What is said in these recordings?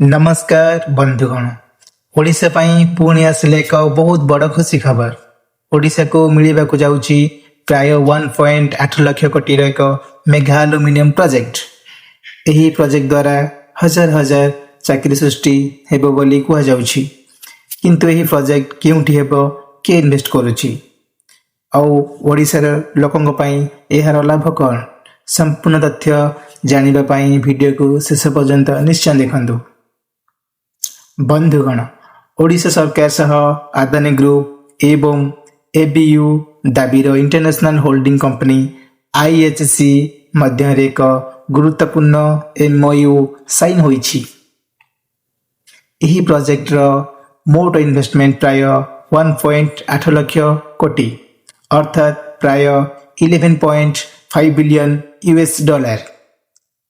नमस्कार बंधुगण। ओडिशा पई पुणी आसिले एक बहुत बड़ खुशी खबर। ओडिशा को मिलवा को जाउची प्राय 1.8 लाख कोटी एक मेगा एल्युमिनियम प्रोजेक्ट। एही प्रोजेक्ट द्वारा हजार हजार चाकरी सृष्टि हेबो बोली कुहा जाउची। किंतु एही प्रोजेक्ट केउठी हेबो के इन्वेस्ट करूची औ ओडिशार लोकंग पई एहार लाभ कोन संपूर्ण तथ्य जानिबा पई वीडियो को शेष पर्यंत निश्चय देखंतु। बंधुगण, ओडिशा सरकार सह आदानी ग्रुप एवं एबीयू दाबीर इंटरनेशनल होल्डिंग कंपनी IHC मध्य एक गुरुत्वपूर्ण MOU साइन होईछि। एही प्रोजेक्ट रो मोट इन्वेस्टमेंट प्राय 1.8 लाख कोटी अर्थात प्राय 11.5 बिलियन US डॉलर।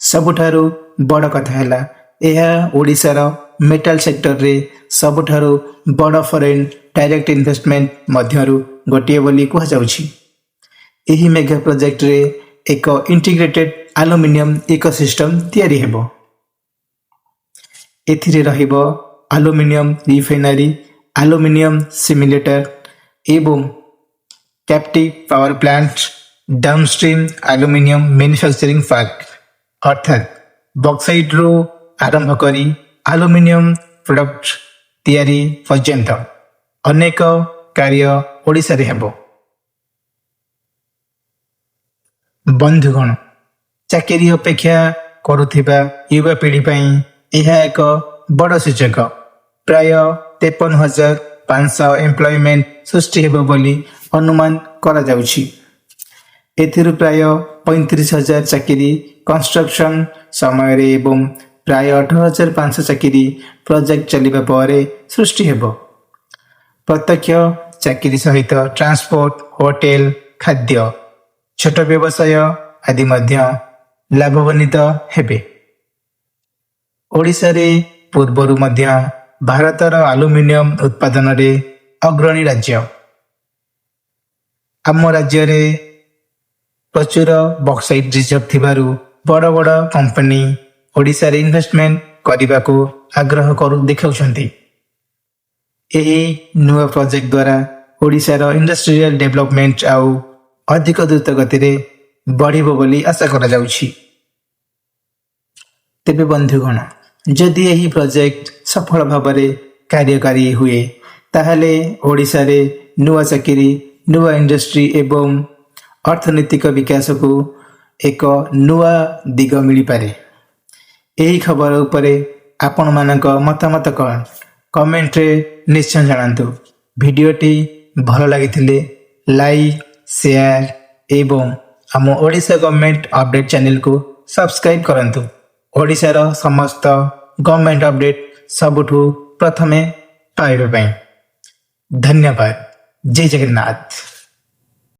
सबुठारु बड़ कथा हैला एहा ओडिशार मेटाल सेक्टर रे सबुठारु बड़ फॉरेन डायरेक्ट इन्वेस्टमेंट मध्यरु गोटिए बोली कुहा जाउछि। एही मेगा प्रोजेक्ट रे एक इंटीग्रेटेड एल्युमिनियम इकोसिस्टम तयारी हेबो। एथिरे रहिबो एल्युमिनियम रिफाइनरी, एल्युमिनियम सिमुलेटर एवं captive power plant, downstream aluminium manufacturing park अर्थात बॉक्साइट रो आरंभ करी एल्युमिनियम प्रोडक्ट तैयारी पर्यंत अनेक कार्य ओडिशा रे हेबो। बंधुगण, चाकरी अपेक्षा करुथिबा युवा पीढ़ी पई एहा एक बड़ सूचक। प्राय 53,500 एम्प्लॉयमेंट सृष्टि हेबो बोली अनुमान करा जाउछि। एथिरु प्राय 35,000 चाकरी कंस्ट्रक्शन समय रे एवं प्राय 18,500 चाकरी प्रोजेक्ट चलिबा परे सृष्टि हेबो। प्रत्यक्ष चाकरी सहित ट्रांसपोर्ट, होटेल, खाद्य, छोट व्यवसाय आदि मध्य लाभवान्वित हेबे। ओडिशा रे पूर्वरु मध्य भारतर एल्युमिनियम उत्पादन रे अग्रणी राज्य। आम राज्य रे प्रचुर बॉक्साइट रिजर्व थिबारु बड़ बड़ कंपनी ओडिशा रे इन्वेस्टमेंट करिबा को आग्रह करू देखाउछंती। एही नुवा प्रोजेक्ट द्वारा ओडिशा रो इंडस्ट्रियल डेवलपमेंट आउ अधिक द्रुत गति रे बढ़िबो बोली आशा करा जाउछि। तेबे बंधुगण, जदि एही प्रोजेक्ट सफल भाबरे कार्यकारी हुए ताहले ओडिशा रे नुवा चाकरी, नुवा इंडस्ट्री एवं अर्थनैतिक विकास को एक नुआ दिग मिल पारे। एही खबर उपरे आपण मानक मतामत कौन कमेंट रे निश्चय जणांतु। वीडियोटी भल लागिथिले लाइक, शेयर एवं आम ओडिशा गवर्नमेंट अपडेट चैनल को सब्सक्राइब करंतु। ओडिशा रो समस्त गवर्नमेंट अपडेट सबुठु प्रथमे पाइबा पई। धन्यवाद। जय जगन्नाथ।